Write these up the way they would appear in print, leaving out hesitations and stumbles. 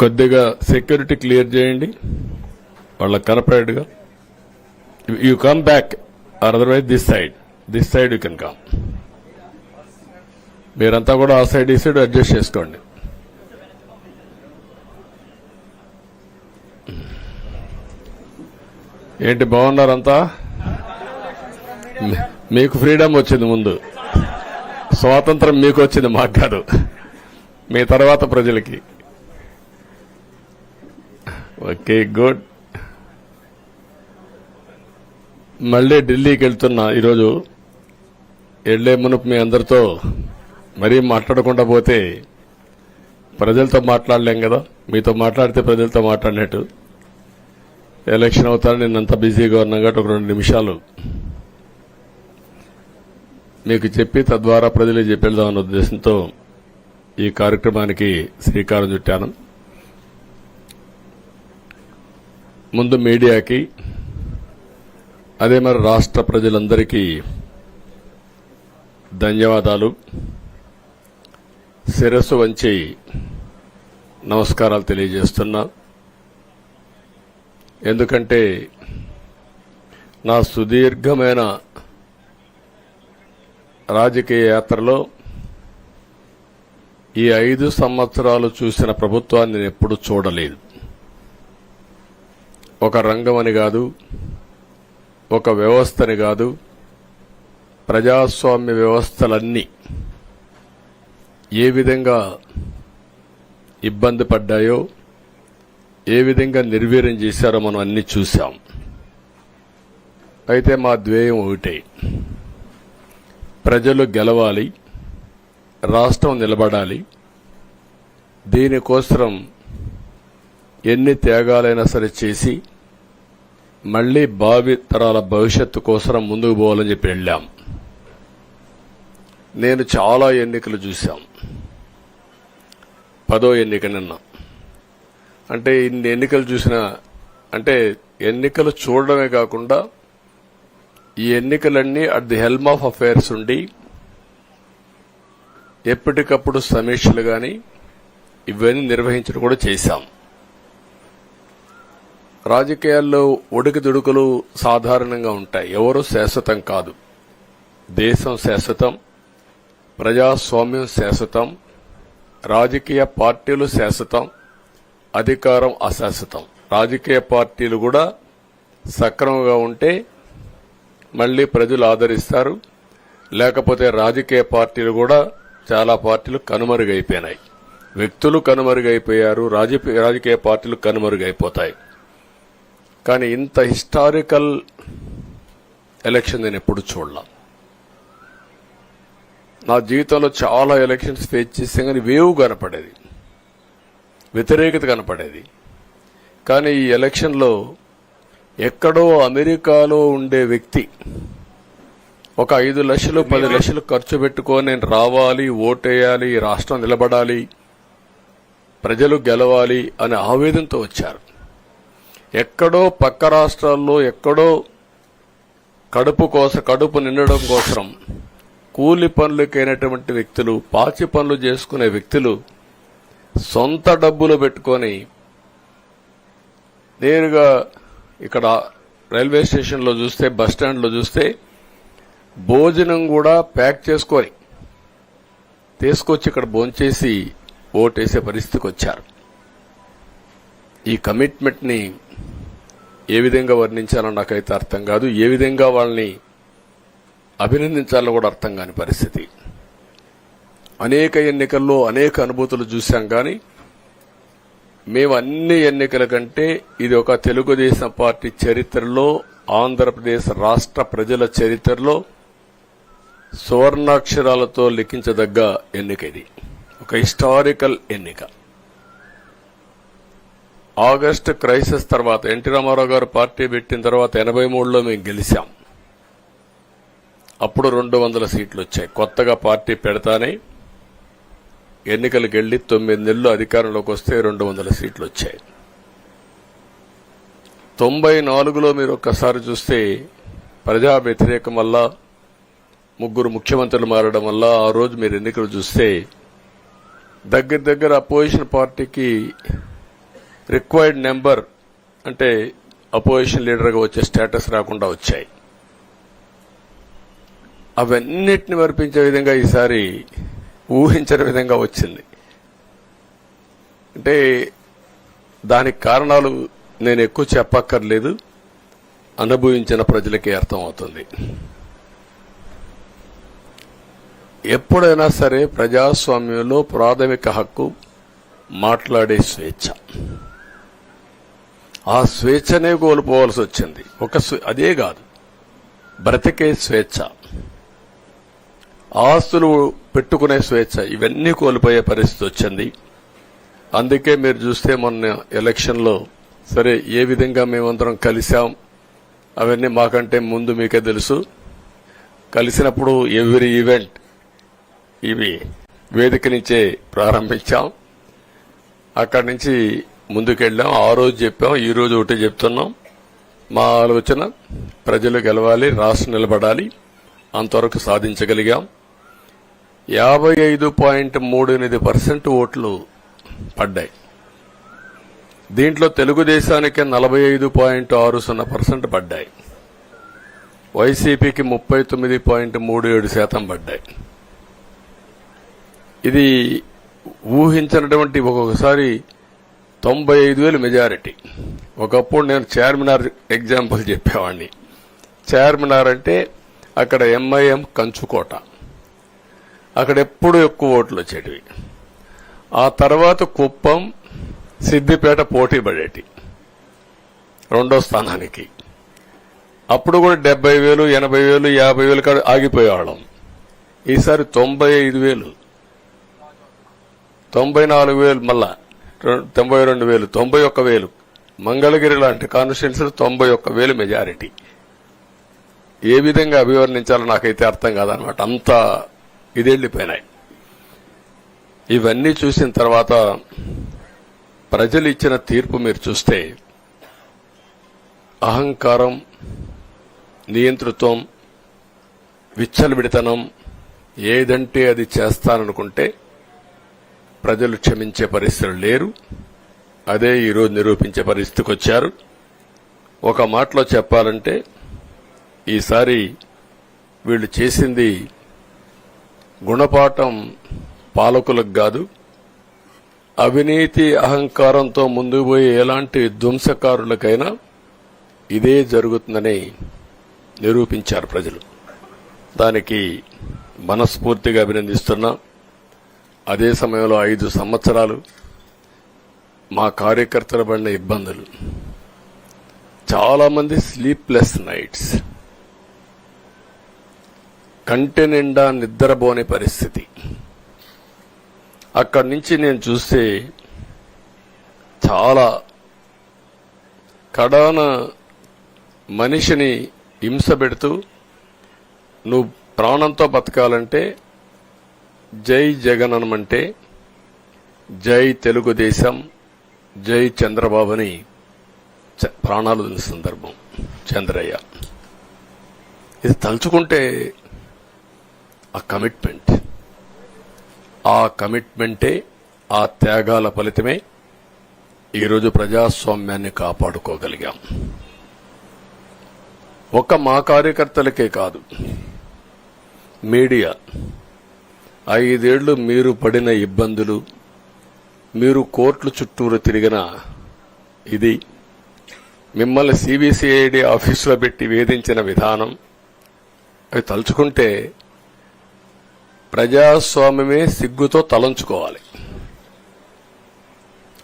కొద్దిగా security clear చేయండి వాళ్ళకి కనపడేట్టుగా. You come back or otherwise this side you can come. మీరంతా కూడా ఆ సైడ్ ఈ సైడ్ అడ్జస్ట్ చేసుకోండి. ఏంటి బాగున్నారంతా? మీకు ఫ్రీడమ్ వచ్చింది, ముందు స్వాతంత్రం మీకు వచ్చింది, మాకు కాదు, మీ తర్వాత ప్రజలకి. Okay, good. మళ్ళీ ఢిల్లీకి వెళ్తున్నా ఈరోజు. వెళ్లే మునుపు మీ అందరితో మరీ మాట్లాడకుండా పోతే ప్రజలతో మాట్లాడలేం కదా. మీతో మాట్లాడితే ప్రజలతో మాట్లాడినట్టు. ఎలక్షన్ అవుతారని నిన్నంతా బిజీగా ఉన్నాం కాబట్టి ఒక 2 నిమిషాలు మీకు చెప్పి తద్వారా ప్రజలకు చెప్పేద్దామన్న ఉద్దేశంతో ఈ కార్యక్రమానికి శ్రీకారం చుట్టాను. ముందు మీడియాకి, అదే మరి రాష్ట్ర ప్రజలందరికీ ధన్యవాదాలు. శిరస్సు వంచి నమస్కారాలు తెలియజేస్తున్నా. ఎందుకంటే నా సుదీర్ఘమైన రాజకీయ యాత్రలో ఈ 5 సంవత్సరాలు చూసిన ప్రభుత్వాన్ని నేను ఎప్పుడూ చూడలేదు. ఒక రంగమని కాదు, ఒక వ్యవస్థని కాదు, ప్రజాస్వామ్య వ్యవస్థలన్నీ ఏ విధంగా ఇబ్బంది పడ్డాయో, ఏ విధంగా నిర్వీర్యం చేశారో మనం అన్ని చూశాం. అయితే మా ధ్యేయం ఒకటే, ప్రజలు గెలవాలి, రాష్ట్రం నిలబడాలి. దీనికోసం ఎన్ని త్యాగాలైనా సరే చేసి మళ్లీ భావి తరాల భవిష్యత్తు కోసం ముందుకు పోవాలని చెప్పి వెళ్ళాం. నేను చాలా ఎన్నికలు చూశాం. 10వ ఎన్నిక నిన్న. అంటే ఇన్ని ఎన్నికలు చూసినా, అంటే ఎన్నికలు చూడడమే కాకుండా ఈ ఎన్నికలన్నీ at the helm of affairs ఉండి ఎప్పటికప్పుడు సమీక్షలు గాని ఇవన్నీ నిర్వహించడం కూడా చేశాం. రాజకీయాల్లో ఒడికిదుడుకులు సాధారణంగా ఉంటాయి. ఎవరు శాశ్వతం కాదు. దేశం శాశ్వతం, ప్రజాస్వామ్యం శాశ్వతం, రాజకీయ పార్టీలు శాశ్వతం, అధికారం అశాశ్వతం. రాజకీయ పార్టీలు కూడా సక్రమంగా ఉంటే మళ్లీ ప్రజలు ఆదరిస్తారు. లేకపోతే రాజకీయ పార్టీలు కూడా చాలా పార్టీలు కనుమరుగైపోయినాయి. వ్యక్తులు కనుమరుగైపోయారు, రాజకీయ పార్టీలు కనుమరుగైపోతాయి. కానీ ఇంత హిస్టారికల్ ఎలక్షన్ నేను ఎప్పుడు చూడలా. నా జీవితంలో చాలా ఎలక్షన్స్ ఫేస్ చేసాం, కానీ వేవ్ కనపడేది, వ్యతిరేకత కనపడేది. కానీ ఈ ఎలక్షన్లో ఎక్కడో అమెరికాలో ఉండే వ్యక్తి ఒక 5 లక్షలు 10 లక్షలు ఖర్చు పెట్టుకొని నేను రావాలి, ఓటేయాలి, రాష్ట్రం నిలబడాలి, ప్రజలు గెలవాలి అనే ఆవేదనతో వచ్చారు. ఎక్కడో పక్క రాష్ట్రాల్లో ఎక్కడో కడుపు నిండడం కోసం కూలి పనులకైనటువంటి వ్యక్తులు, పాచి పనులు చేసుకునే వ్యక్తులు సొంత డబ్బులు పెట్టుకొని నేరుగా ఇక్కడ రైల్వే స్టేషన్లో చూస్తే, బస్టాండ్లో చూస్తే భోజనం కూడా ప్యాక్ చేసుకొని తీసుకొచ్చి ఇక్కడ భోంచేసి ఓటేసే పరిస్థితికి వచ్చారు. ఈ కమిట్మెంట్ ని ఏ విధంగా వర్ణించాలో నాకైతే అర్థం కాదు. ఏ విధంగా వాళ్ళని అభినందించాలో కూడా అర్థం కాని పరిస్థితి. అనేక ఎన్నికల్లో అనేక అనుభూతులు చూశాం. కానీ మేము అన్ని ఎన్నికల కంటే ఇది ఒక తెలుగుదేశం పార్టీ చరిత్రలో, ఆంధ్రప్రదేశ్ రాష్ట్ర ప్రజల చరిత్రలో సువర్ణాక్షరాలతో లిఖించదగ్గ ఎన్నిక. ఇది ఒక హిస్టారికల్ ఎన్నిక. ఆగస్టు క్రైసిస్ తర్వాత, ఎన్టీ రామారావు గారు పార్టీ పెట్టిన తర్వాత 83లో మేము గెలిచాం. అప్పుడు 200 సీట్లు వచ్చాయి. కొత్తగా పార్టీ పెడతానే ఎన్నికలకు వెళ్లి 9 నెలలు అధికారంలోకి వస్తే 200 సీట్లు వచ్చాయి. 94లో మీరు ఒక్కసారి చూస్తే ప్రజా వ్యతిరేకం వల్ల 3 ముఖ్యమంత్రులు మారడం వల్ల ఆ రోజు మీరు ఎన్నికలు చూస్తే దగ్గర అపోజిషన్ పార్టీకి రిక్వైర్డ్ నెంబర్ అంటే అపోజిషన్ లీడర్గా వచ్చే స్టేటస్ రాకుండా వచ్చాయి. అవన్నిటిని వర్పించే విధంగా ఈసారి ఊహించని విధంగా వచ్చింది. అంటే దానికి కారణాలు నేను ఎక్కువ చెప్పక్కర్లేదు, అనుభవించిన ప్రజలకే అర్థమవుతుంది. ఎప్పుడైనా సరే ప్రజాస్వామ్యంలో ప్రాథమిక హక్కు మాట్లాడే స్వేచ్ఛ. ఆ స్వేచ్ఛనే కోల్పోవాల్సి వచ్చింది. అదే కాదు, బ్రతికే స్వేచ్ఛ, ఆస్తులు పెట్టుకునే స్వేచ్ఛ, ఇవన్నీ కోల్పోయే పరిస్థితి వచ్చింది. అందుకే మీరు చూస్తే మొన్న ఎలక్షన్లో సరే ఏ విధంగా మేమందరం కలిశాం అవన్నీ మాకంటే ముందు మీకే తెలుసు. కలిసినప్పుడు ఎవ్రీ ఈవెంట్ ఇవి వేదిక నుంచే ప్రారంభించాం. అక్కడి నుంచి ముందుకెళ్ళాం. ఆ రోజు చెప్పాం, ఈ రోజు ఒకటి చెప్తున్నాం. మా ఆలోచన ప్రజలు గెలవాలి, రాష్ట్రం నిలబడాలి. అంతవరకు సాధించగలిగాం. 55.38% ఓట్లు పడ్డాయి. దీంట్లో తెలుగుదేశానికి 45.60% పడ్డాయి. వైసీపీకి 39.37% పడ్డాయి. ఇది ఊహించినటువంటి ఒక్కొక్కసారి 95,000 మెజారిటీ. ఒకప్పుడు నేను చార్మినార్ ఎగ్జాంపుల్ చెప్పేవాడిని. చార్మినార్ అంటే అక్కడ ఎంఐఎం కంచుకోట, అక్కడ ఎప్పుడు ఎక్కువ ఓట్లు వచ్చేటివి. ఆ తర్వాత కుప్పం, సిద్దిపేట పోటీ పడేటి రెండో స్థానానికి. అప్పుడు కూడా 70,000, 80,000, 50,000 కాడ ఆగిపోయేవాళ్ళం. ఈసారి 95,000, 94,000, మళ్ళా 92,000, 91,000. మంగళగిరి లాంటి కాన్స్టిట్యున్సీలు 91,000 మెజారిటీ. ఏ విధంగా అభివర్ణించాలో నాకైతే అర్థం కాదనమాట. అంత ఇదెళ్లిపోయినాయి. ఇవన్నీ చూసిన తర్వాత ప్రజలు ఇచ్చిన తీర్పు మీరు చూస్తే అహంకారం, నియంతృత్వం, విచ్చలవిడితనం, ఏదంటే అది చేస్తాననుకుంటే ప్రజలు క్షమించే పరిస్థితులు లేరు. అదే ఈరోజు నిరూపించే పరిస్థితికి వచ్చారు. ఒక మాటలో చెప్పాలంటే ఈసారి వీళ్ళు చేసింది గుణపాఠం పాలకులకు కాదు, అవినీతి అహంకారంతో ముందుకు పోయే ఎలాంటి ధ్వంసకారులకైనా ఇదే జరుగుతుందని నిరూపించారు ప్రజలు. దానికి మనస్ఫూర్తిగా అభినందిస్తున్నా. అదే సమయంలో 5 సంవత్సరాలు మా కార్యకర్తల పడిన ఇబ్బందులు, చాలా మంది స్లీప్లెస్ నైట్స్, కంటి నిండా నిద్రపోని పరిస్థితి. అక్కడి నుంచి నేను చూస్తే చాలా కడాన మనిషిని హింస పెడుతూ నువ్వు ప్రాణంతో బతకాలంటే జై జగన్ అనమంటే జై తెలుగుదేశం, జై చంద్రబాబుని ప్రాణాలు వదిలిన సందర్భం చంద్రయ్య. ఇది తలుచుకుంటే ఆ కమిట్మెంటే, ఆ త్యాగాల ఫలితమే ఈరోజు ప్రజాస్వామ్యాన్ని కాపాడుకోగలిగాం. ఒక మా కార్యకర్తలకే కాదు, మీడియా 5 ఏళ్లు మీరు పడిన ఇబ్బందులు, మీరు కోర్టుల చుట్టూరు తిరిగిన ఇది, మిమ్మల్ని సిబిసిఐడి ఆఫీసులో పెట్టి వేధించిన విధానం, అవి తలుచుకుంటే ప్రజాస్వామ్యమే సిగ్గుతో తలంచుకోవాలి.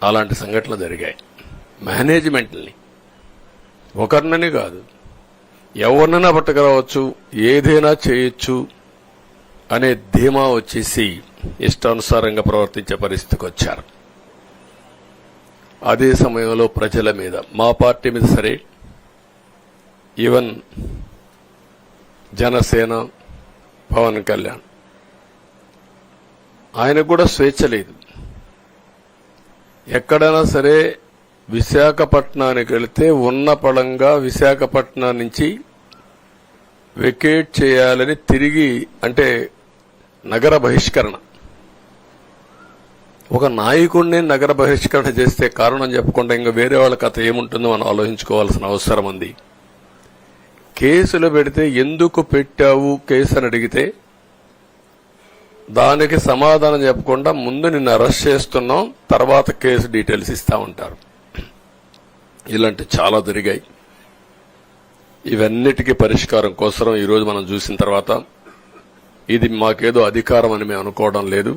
అలాంటి సంఘటనలు జరిగాయి. మేనేజ్మెంట్ని ఒకరినని కాదు, ఎవరినైనా పట్టుకురావచ్చు, ఏదైనా చేయొచ్చు అనే ధీమా వచ్చేసి ఇష్టానుసారంగా ప్రవర్తించే పరిస్థితికి వచ్చారు. అదే సమయంలో ప్రజల మీద, మా పార్టీ మీద సరే, ఈవెన్ జనసేన, పవన్ కళ్యాణ్, ఆయనకు కూడా స్వేచ్ఛ లేదు. ఎక్కడైనా సరే విశాఖపట్నానికి వెళితే ఉన్న పళంగా విశాఖపట్నం నుంచి వెకేట్ చేయాలని తిరిగి, అంటే నగర బహిష్కరణ, ఒక నాయకుడిని నగర బహిష్కరణ చేస్తే కారణం చెప్పకుండా ఇంకా వేరే వాళ్ళ కథ ఏముంటుందో మనం ఆలోచించుకోవాల్సిన అవసరం ఉంది. కేసులు పెడితే ఎందుకు పెట్టావు కేసు అని అడిగితే దానికి సమాధానం చెప్పకుండా ముందు నిన్ను అరెస్ట్ చేస్తున్నాం, తర్వాత కేసు డీటెయిల్స్ ఇస్తా ఉంటారు. ఇలాంటి చాలా జరిగాయి. ఇవన్నిటికీ పరిష్కారం కోసం ఈరోజు మనం చూసిన తర్వాత ఇది మాకేదో అధికారం అని మేము అనుకోవడం లేదు,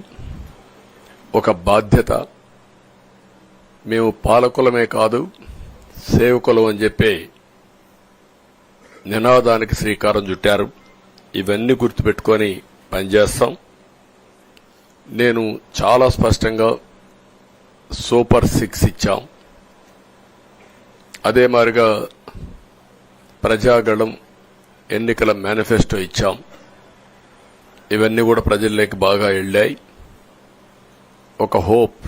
ఒక బాధ్యత. మేము పాలకులమే కాదు సేవకులం అని చెప్పే నినాదానికి శ్రీకారం చుట్టారు. ఇవన్నీ గుర్తుపెట్టుకొని పనిచేస్తాం. నేను చాలా స్పష్టంగా సూపర్ 6 ఇచ్చాం. అదే మాదిరిగా ప్రజాగళం ఎన్నికల మేనిఫెస్టో ఇచ్చాం. ఇవన్నీ కూడా ప్రజల్లోకి బాగా వెళ్ళాయి. ఒక హోప్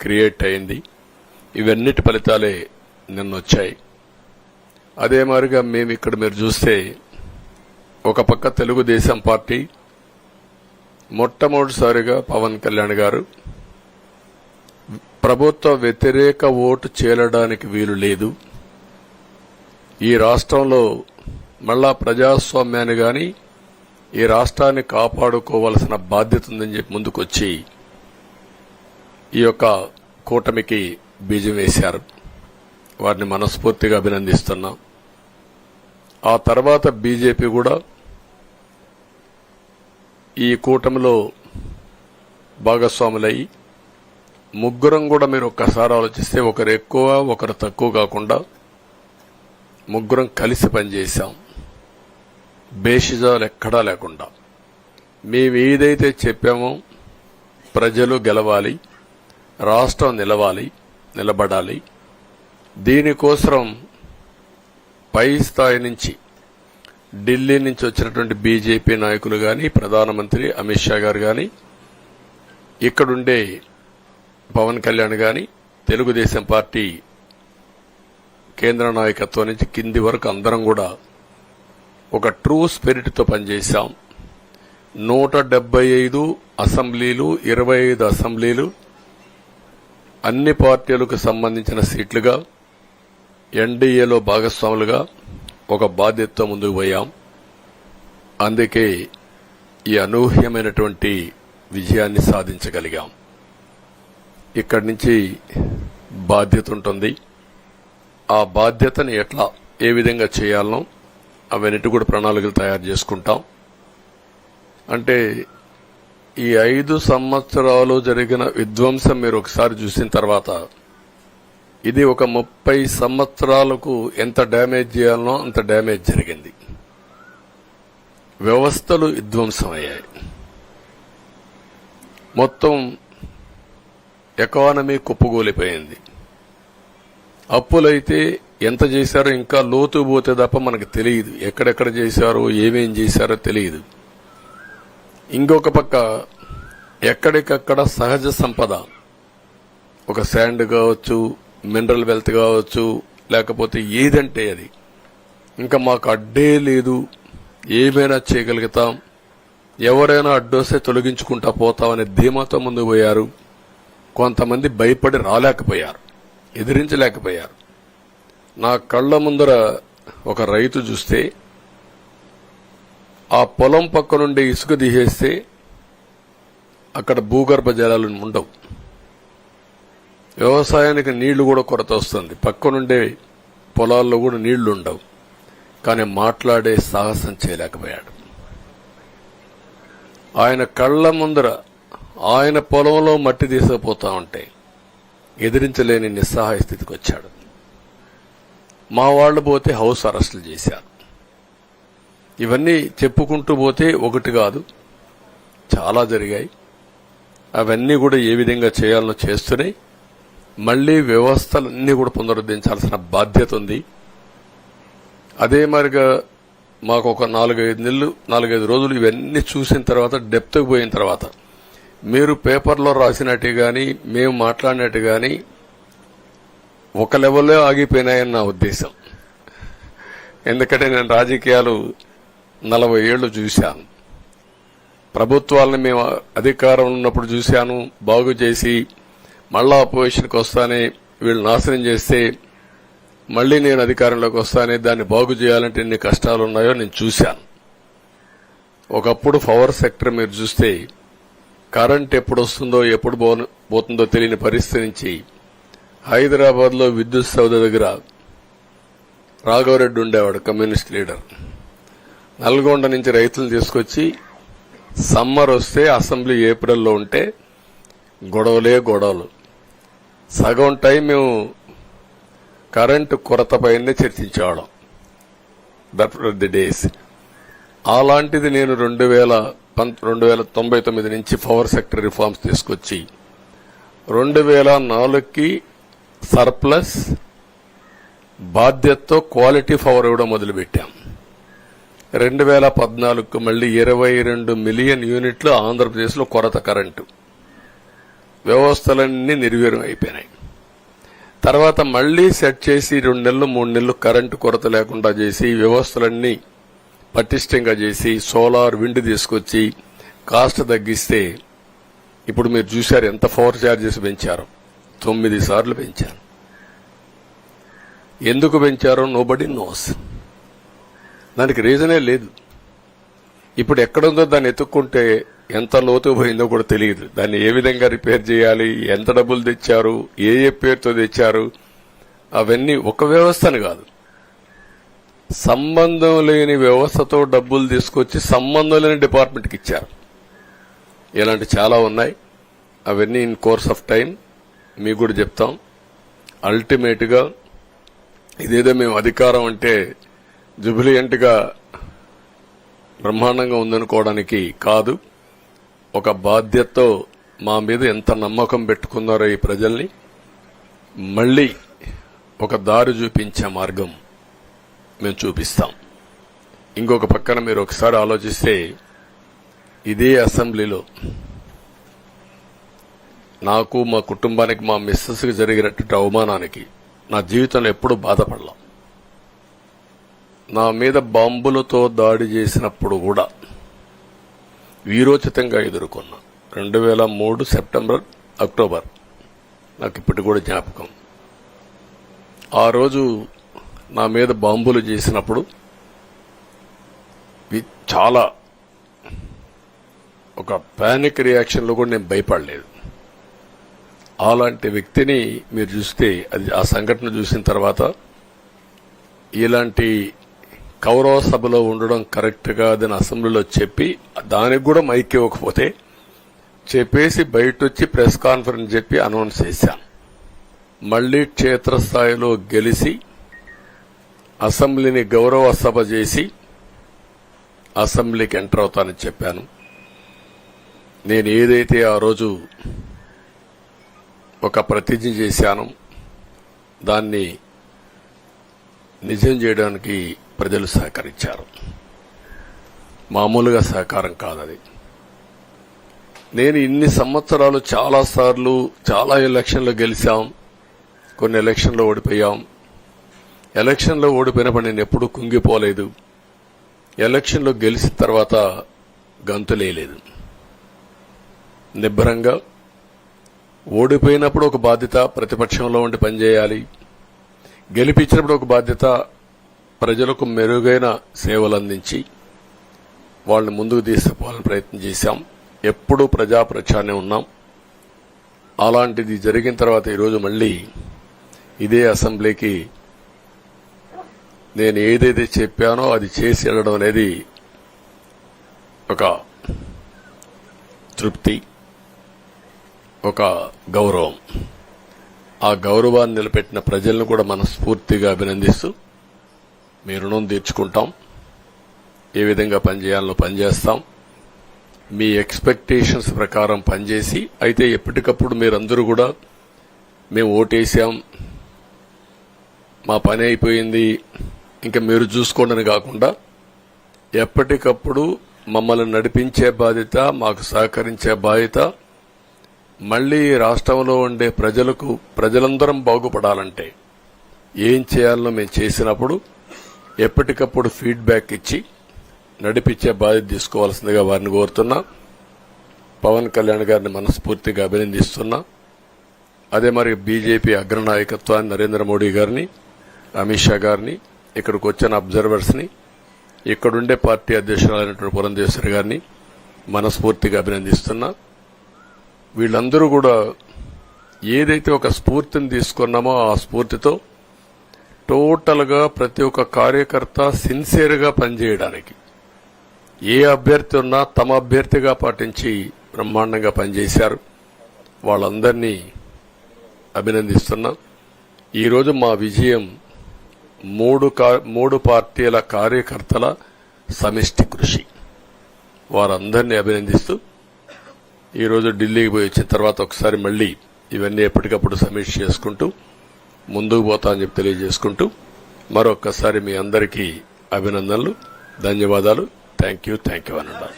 క్రియేట్ అయింది. ఇవన్నిటి ఫలితాలే నిన్నొచ్చాయి. అదే మాదిరిగా మేము ఇక్కడ మీరు చూస్తే ఒక పక్క తెలుగుదేశం పార్టీ మొట్టమొదటిసారిగా పవన్ కళ్యాణ్ గారు ప్రభుత్వ వ్యతిరేక ఓటు చేరడానికి వీలు లేదు, ఈ రాష్ట్రంలో మళ్ళా ప్రజాస్వామ్యాన్ని గాని ఈ రాష్ట్రాన్ని కాపాడుకోవాల్సిన బాధ్యత ఉందని చెప్పి ముందుకొచ్చి ఈ యొక్క కూటమికి బీజం వేశారు. వారిని మనస్ఫూర్తిగా అభినందిస్తున్నాం. ఆ తర్వాత బీజేపీ కూడా ఈ కూటమిలో భాగస్వాములయ్యి ముగ్గురం కూడా మీరు ఒక్కసారి ఆలోచిస్తే ఒకరు ఎక్కువ ఒకరు తక్కువ కాకుండా ముగ్గురం కలిసి పనిచేశాం. బేషిజాలు ఎక్కడా లేకుండా మేము ఏదైతే చెప్పామో ప్రజలు గెలవాలి, రాష్ట్రం నిలబడాలి, దీనికోసం పై స్థాయి నుంచి ఢిల్లీ నుంచి వచ్చినటువంటి బీజేపీ నాయకులు గాని ప్రధానమంత్రి అమిత్ షా గారు గాని ఇక్కడుండే పవన్ కళ్యాణ్ గాని తెలుగుదేశం పార్టీ కేంద్ర నాయకత్వం నుంచి కింది వరకు అందరం కూడా ఒక ట్రూ స్పిరిట్ తో పనిచేశాం. 175 అసెంబ్లీలు, 25 అసెంబ్లీలు అన్ని పార్టీలకు సంబంధించిన సీట్లుగా ఎన్డీఏలో భాగస్వాములుగా ఒక బాధ్యతతో ముందుకు పోయాం. అందుకే ఈ అనూహ్యమైనటువంటి విజయాన్ని సాధించగలిగాం. ఇక్కడి నుంచి బాధ్యత ఉంటుంది. ఆ బాధ్యతని ఏ విధంగా చేయాలనో అవన్నిటి కూడా ప్రణాళికలు తయారు చేసుకుంటాం. అంటే ఈ 5 సంవత్సరాలు జరిగిన విధ్వంసం మీరు ఒకసారి చూసిన తర్వాత ఇది ఒక 30 సంవత్సరాలకు ఎంత డ్యామేజ్ చేయాలనో అంత డ్యామేజ్ జరిగింది. వ్యవస్థలు విధ్వంసమయ్యాయి. మొత్తం ఎకానమీ కుప్పగూలిపోయింది. అప్పులైతే ఎంత చేశారో ఇంకా లోతు పోతే తప్ప మనకు తెలియదు. ఎక్కడెక్కడ చేశారో ఏమేం చేశారో తెలియదు. ఇంకొక పక్క ఎక్కడికక్కడ సహజ సంపద, ఒక శాండ్ కావచ్చు, మినరల్ వెల్త్ కావచ్చు, లేకపోతే ఏదంటే అది ఇంకా మాకు అడ్డే లేదు, ఏమైనా చేయగలుగుతాం, ఎవరైనా అడ్డొస్తే తొలగించుకుంటా పోతామనే ధీమాతో ముందుకు పోయారు. కొంతమంది భయపడి రాలేకపోయారు, ఎదిరించలేకపోయారు. నా కళ్ల ముందర ఒక రైతు చూస్తే ఆ పొలం పక్క నుండి ఇసుక తీసేస్తే అక్కడ భూగర్భ జలాలు ఉండవు, వ్యవసాయానికి నీళ్లు కూడా కొరత వస్తుంది, పక్క నుండే పొలాల్లో కూడా నీళ్లు ఉండవు. కానీ మాట్లాడే సాహసం చేయలేకపోయాడు. ఆయన కళ్ల ముందర ఆయన పొలంలో మట్టి తీసుకుపోతా ఉంటే ఎదిరించలేని నిస్సహాయ స్థితికి వచ్చాడు. మా వాళ్లు పోతే హౌస్ అరెస్టులు చేశారు. ఇవన్నీ చెప్పుకుంటూ పోతే ఒకటి కాదు, చాలా జరిగాయి. అవన్నీ కూడా ఏ విధంగా చేయాలనో చేస్తూనే మళ్లీ వ్యవస్థలన్నీ కూడా పునరుద్ధరించాల్సిన బాధ్యత ఉంది. అదే మరిగా మాకు ఒక 4-5 రోజులు ఇవన్నీ చూసిన తర్వాత డెప్త్కి పోయిన తర్వాత మీరు పేపర్లో రాసినట్టు గాని మేము మాట్లాడినట్టు గాని ఒక లెవెల్లో ఆగిపోయినాయని నా ఉద్దేశం. ఎందుకంటే నేను రాజకీయాలు 40 ఏళ్లు చూశాను. ప్రభుత్వాలను మేము అధికారం ఉన్నప్పుడు చూశాను, బాగు చేసి మళ్ళా అపోజిషన్కి వస్తానే వీళ్ళు నాశనం చేస్తే మళ్లీ నేను అధికారంలోకి వస్తానే దాన్ని బాగు చేయాలంటే ఎన్ని కష్టాలు ఉన్నాయో నేను చూశాను. ఒకప్పుడు పవర్ సెక్టర్ మీరు చూస్తే కరెంట్ ఎప్పుడు వస్తుందో ఎప్పుడు పోతుందో తెలియని పరిస్థితి నుంచి హైదరాబాద్ లో విద్యుత్ సౌధ దగ్గర రాఘవరెడ్డి ఉండేవాడు, కమ్యూనిస్ట్ లీడర్. నల్గొండ నుంచి రైతులు తీసుకొచ్చి సమ్మర్ వస్తే అసెంబ్లీ ఏప్రిల్లో ఉంటే గొడవలు సగం టైం మేము కరెంటు కొరత పైనే చర్చించేవాళ్ళం. That were the days. అలాంటిది నేను 1999 నుంచి పవర్ సెక్టర్ రిఫార్మ్స్ తీసుకొచ్చి 2004కి సర్ప్లస్ బాధ్యతతో క్వాలిటీ పవర్ ఇవ్వడం మొదలుపెట్టాం. 2014కు మళ్లీ 22 మిలియన్ యూనిట్లు ఆంధ్రప్రదేశ్లో కొరత కరెంటు. వ్యవస్థలన్నీ నిర్వీర్యం అయిపోయినాయి. తర్వాత మళ్లీ సెట్ చేసి 2 నెలలు 3 నెలలు కరెంటు కొరత లేకుండా చేసి వ్యవస్థలన్నీ పటిష్టంగా చేసి సోలార్ విండ్ తీసుకొచ్చి కాస్ట్ తగ్గిస్తే ఇప్పుడు మీరు చూశారు ఎంత పవర్ ఛార్జెస్ పెంచారు. 9 సార్లు పెంచారు. ఎందుకు పెంచారో నోబడీ నోస్. దానికి రీజనే లేదు. ఇప్పుడు ఎక్కడుందో దాన్ని ఎత్తుక్కుంటే ఎంత లోతు పోయిందో కూడా తెలియదు. దాన్ని ఏ విధంగా రిపేర్ చేయాలి, ఎంత డబ్బులు తెచ్చారు, ఏ పేరుతో తెచ్చారు, అవన్నీ ఒక వ్యవస్థను కాదు, సంబంధం లేని వ్యవస్థతో డబ్బులు తీసుకొచ్చి సంబంధం లేని డిపార్ట్మెంట్కి ఇచ్చారు. ఇలాంటి చాలా ఉన్నాయి. అవన్నీ ఇన్ కోర్స్ ఆఫ్ టైం మీకు కూడా చెప్తాం. అల్టిమేట్ గా ఇదేదో మేము అధికారం అంటే జుబిలియంట్ గా బ్రహ్మాండంగా ఉందనుకోవడానికి కాదు. ఒక బాధ్యతతో మా మీద ఎంత నమ్మకం పెట్టుకున్నారో ఈ ప్రజల్ని మళ్లీ ఒక దారి చూపించే మార్గం మేము చూపిస్తాం. ఇంకొక పక్కన మీరు ఒకసారి ఆలోచిస్తే ఇదే అసెంబ్లీలో నాకు, మా కుటుంబానికి, మా మిస్సెస్కి జరిగినటువంటి అవమానానికి నా జీవితంలో ఎప్పుడూ బాధపడలా. నా మీద బాంబులతో దాడి చేసినప్పుడు కూడా వీరోచితంగా ఎదుర్కొన్నా. 2003 సెప్టెంబర్, అక్టోబర్ నాకు ఇప్పటికి కూడా జ్ఞాపకం. ఆ రోజు నా మీద బాంబులు చేసినప్పుడు చాలా ఒక పానిక్ రియాక్షన్లో కూడా నేను భయపడలేదు. అలాంటి వ్యక్తిని మీరు చూస్తే అది ఆ సంఘటన చూసిన తర్వాత ఇలాంటి కౌరవ సభలో ఉండడం కరెక్ట్ కాదని అసెంబ్లీలో చెప్పి దానికి కూడా మైక్ ఇవ్వకపోతే చెప్పేసి బయటొచ్చి ప్రెస్ కాన్ఫరెన్స్ చెప్పి అనౌన్స్ చేశాను. మళ్లీ క్షేత్రస్థాయిలో గెలిచి అసెంబ్లీని గౌరవ సభ చేసి అసెంబ్లీకి ఎంటర్ అవుతానని చెప్పాను. నేను ఏదైతే ఆ రోజు ఒక ప్రతిజ్ఞ చేశానో దాన్ని నిజం చేయడానికి ప్రజలు సహకరించారు. మామూలుగా సహకారం కాదది. నేను ఇన్ని సంవత్సరాలు చాలాసార్లు చాలా ఎలక్షన్లో గెలిచాం, కొన్ని ఎలక్షన్లో ఓడిపోయాం. ఎలక్షన్లో ఓడిపోయినప్పుడు నేను ఎప్పుడూ కుంగిపోలేదు. ఎలక్షన్లో గెలిచిన తర్వాత గంతులేయలేదు. నిబ్బరంగా ఓడిపోయినప్పుడు ఒక బాధ్యత ప్రతిపక్షంలో ఉండి పనిచేయాలి, గెలిపించినప్పుడు ఒక బాధ్యత ప్రజలకు మెరుగైన సేవలు అందించి వాళ్ళని ముందుకు తీసుకుపోవాలని ప్రయత్నం చేశాం. ఎప్పుడూ ప్రజాప్రచారనే ఉన్నాం. అలాంటిది జరిగిన తర్వాత ఈరోజు మళ్లీ ఇదే అసెంబ్లీకి నేను ఏదైతే చెప్పానో అది చేసి వెళ్ళడం అనేది ఒక తృప్తి, ఒక గౌరవం. ఆ గౌరవాన్ని నిలబెట్టిన ప్రజలను కూడా మనస్ఫూర్తిగా అభినందిస్తూ మీ రుణం తీర్చుకుంటాం. ఏ విధంగా పనిచేయాలో పనిచేస్తాం. మీ ఎక్స్పెక్టేషన్స్ ప్రకారం పనిచేసి అయితే ఎప్పటికప్పుడు మీరందరూ కూడా మేము ఓటేశాం, మా పని అయిపోయింది, ఇంకా మీరు చూసుకోండి కాకుండా ఎప్పటికప్పుడు మమ్మల్ని నడిపించే బాధ్యత, మాకు సహకరించే బాధ్యత, మళ్లీ రాష్ట్రంలో ఉండే ప్రజలందరం బాగుపడాలంటే ఏం చేయాలో మేము చేసినప్పుడు ఎప్పటికప్పుడు ఫీడ్బ్యాక్ ఇచ్చి నడిపించే బాధ్యత తీసుకోవాల్సిందిగా వారిని కోరుతున్నా. పవన్ కళ్యాణ్ గారిని మనస్ఫూర్తిగా అభినందిస్తున్నా. అదే మరి బీజేపీ అగ్రనాయకత్వాన్ని నరేంద్ర మోడీ గారిని, అమిత్ షా గారిని, ఇక్కడికి వచ్చిన అబ్జర్వర్స్ ని, ఇక్కడుండే పార్టీ అధ్యక్షురాలైనటువంటి పురంధేశ్వరి గారిని మనస్ఫూర్తిగా అభినందిస్తున్నా. వీళ్ళందరూ కూడా ఏదైతే ఒక స్ఫూర్తిని తీసుకున్నామో ఆ స్ఫూర్తితో టోటల్ గా ప్రతి ఒక్క కార్యకర్త సిన్సియర్ గా పనిచేయడానికి ఏ అభ్యర్థి ఉన్నా తమ అభ్యర్థిగా పాటించి బ్రహ్మాండంగా పనిచేశారు. వాళ్ళందరినీ అభినందిస్తున్నా. ఈరోజు మా విజయం మూడు పార్టీల కార్యకర్తల సమిష్టి కృషి. వారందరినీ అభినందిస్తూ ఈరోజు ఢిల్లీకి పోయి వచ్చిన తర్వాత ఒకసారి మళ్లీ ఇవన్నీ ఎప్పటికప్పుడు సమీక్ష చేసుకుంటూ ముందుకు పోతా అని చెప్పి తెలియజేసుకుంటూ మరొక్కసారి మీ అందరికీ అభినందనలు, ధన్యవాదాలు. థ్యాంక్ యూ అనండి.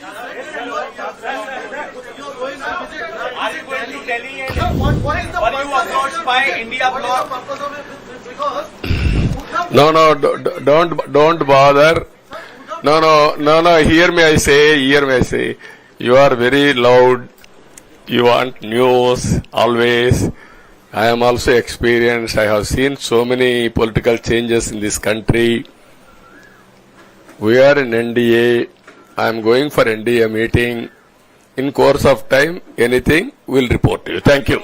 No, don't bother. No, hear me, I say. You are very loud. You want news always. I am also experienced. I have seen so many political changes in this country. We are in NDA. I am going for NDA meeting. In course of time, anything, we'll report to you. Thank you.